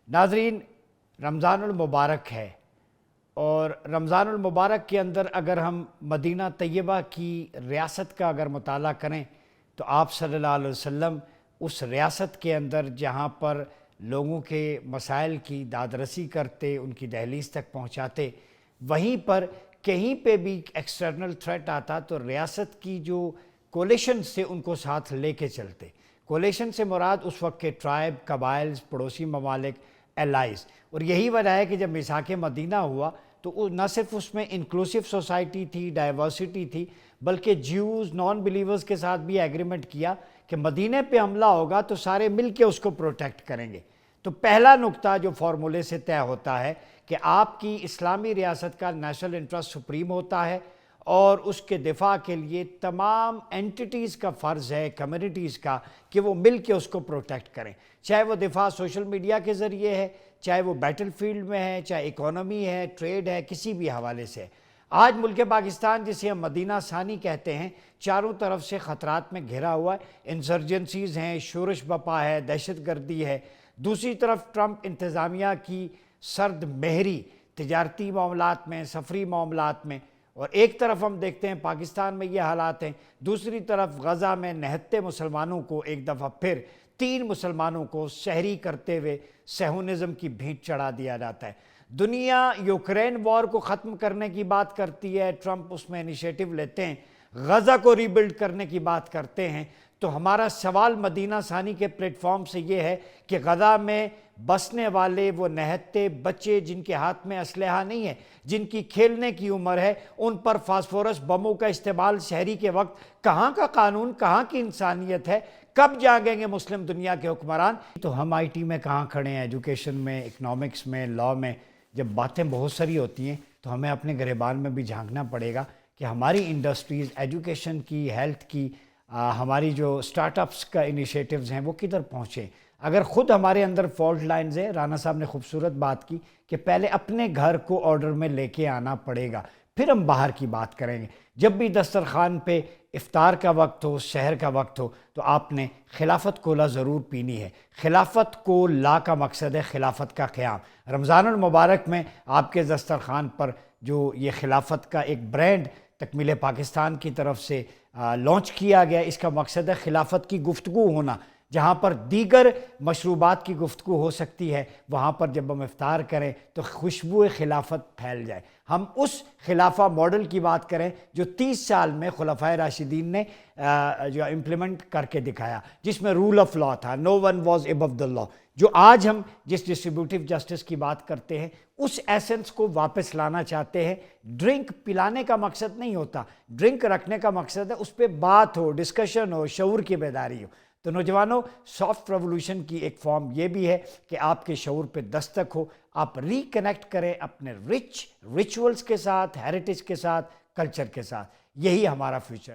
ناظرین، رمضان المبارک ہے اور رمضان المبارک کے اندر اگر ہم مدینہ طیبہ کی ریاست کا اگر مطالعہ کریں تو آپ صلی اللہ علیہ وسلم اس ریاست کے اندر جہاں پر لوگوں کے مسائل کی دادرسی کرتے، ان کی دہلیز تک پہنچاتے، وہیں پر کہیں پہ بھی ایکسٹرنل تھریٹ آتا تو ریاست کی جو کولیشن سے ان کو ساتھ لے کے چلتے۔ کولیشن سے مراد اس وقت کے ٹرائب، قبائل، پڑوسی ممالک، الائز، اور یہی وجہ ہے کہ جب میثاق مدینہ ہوا تو نہ صرف اس میں انکلوسیو سوسائٹی تھی، ڈائیورسٹی تھی، بلکہ جیوز، نان بلیورز کے ساتھ بھی ایگریمنٹ کیا کہ مدینہ پہ حملہ ہوگا تو سارے مل کے اس کو پروٹیکٹ کریں گے۔ تو پہلا نقطہ جو فارمولے سے طے ہوتا ہے کہ آپ کی اسلامی ریاست کا نیشنل انٹرسٹ سپریم ہوتا ہے اور اس کے دفاع کے لیے تمام اینٹیٹیز کا فرض ہے، کمیونٹیز کا، کہ وہ مل کے اس کو پروٹیکٹ کریں، چاہے وہ دفاع سوشل میڈیا کے ذریعے ہے، چاہے وہ بیٹل فیلڈ میں ہے، چاہے اکانومی ہے، ٹریڈ ہے، کسی بھی حوالے سے۔ آج ملک پاکستان جسے ہم مدینہ ثانی کہتے ہیں، چاروں طرف سے خطرات میں گھرا ہوا ہے، انسرجنسیز ہیں، شورش بپا ہے، دہشت گردی ہے، دوسری طرف ٹرمپ انتظامیہ کی سرد مہری تجارتی معاملات میں، سفری معاملات میں، اور ایک طرف ہم دیکھتے ہیں پاکستان میں یہ حالات ہیں، دوسری طرف غزہ میں نہتے مسلمانوں کو ایک دفعہ پھر 3 مسلمانوں کو سحری کرتے ہوئے صہیونزم کی بھینٹ چڑھا دیا جاتا ہے۔ دنیا یوکرین وار کو ختم کرنے کی بات کرتی ہے، ٹرمپ اس میں انیشیٹو لیتے ہیں، غزہ کو ری بلڈ کرنے کی بات کرتے ہیں، تو ہمارا سوال مدینہ ثانی کے پلیٹ فارم سے یہ ہے کہ غزہ میں بسنے والے وہ نہتے بچے جن کے ہاتھ میں اسلحہ نہیں ہے، جن کی کھیلنے کی عمر ہے، ان پر فاسفورس بموں کا استعمال سحری کے وقت کہاں کا قانون، کہاں کی انسانیت ہے؟ کب جاگیں گے مسلم دنیا کے حکمران؟ تو ہم آئی ٹی میں کہاں کھڑے ہیں، ایجوکیشن میں، اکنامکس میں، لاء میں، جب باتیں بہت ساری ہوتی ہیں تو ہمیں اپنے گریبان میں بھی جھانکنا پڑے گا کہ ہماری انڈسٹریز، ایجوکیشن کی، ہیلتھ کی، ہماری جو سٹارٹ اپس کا انیشیٹوز ہیں وہ کدھر پہنچے۔ اگر خود ہمارے اندر فالٹ لائنز ہیں، رانا صاحب نے خوبصورت بات کی کہ پہلے اپنے گھر کو آرڈر میں لے کے آنا پڑے گا، پھر ہم باہر کی بات کریں گے۔ جب بھی دسترخوان پہ افطار کا وقت ہو، سحر کا وقت ہو، تو آپ نے خلافت کولا ضرور پینی ہے۔ خلافت کو لا کا مقصد ہے خلافت کا قیام۔ رمضان المبارک میں آپ کے دسترخوان پر جو یہ خلافت کا ایک برانڈ تکمیل پاکستان کی طرف سے لانچ کیا گیا، اس کا مقصد ہے خلافت کی گفتگو ہونا۔ جہاں پر دیگر مشروبات کی گفتگو ہو سکتی ہے، وہاں پر جب ہم افطار کریں تو خوشبو خلافت پھیل جائے، ہم اس خلافہ ماڈل کی بات کریں جو 30 سال میں خلفائے راشدین نے جو امپلیمنٹ کر کے دکھایا، جس میں رول آف لا تھا، نو ون واز ابو دی لا۔ جو آج ہم جس ڈسٹریبیوٹیو جسٹس کی بات کرتے ہیں، اس ایسنس کو واپس لانا چاہتے ہیں۔ ڈرنک پلانے کا مقصد نہیں ہوتا، ڈرنک رکھنے کا مقصد ہے اس پہ بات ہو، ڈسکشن ہو، شعور کی بیداری ہو۔ تو نوجوانوں، سافٹ ریولوشن کی ایک فارم یہ بھی ہے کہ آپ کے شعور پہ دستک ہو، آپ ریکنیکٹ کریں اپنے رچ ریچولز کے ساتھ، ہیریٹیج کے ساتھ، کلچر کے ساتھ۔ یہی ہمارا فیوچر ہے۔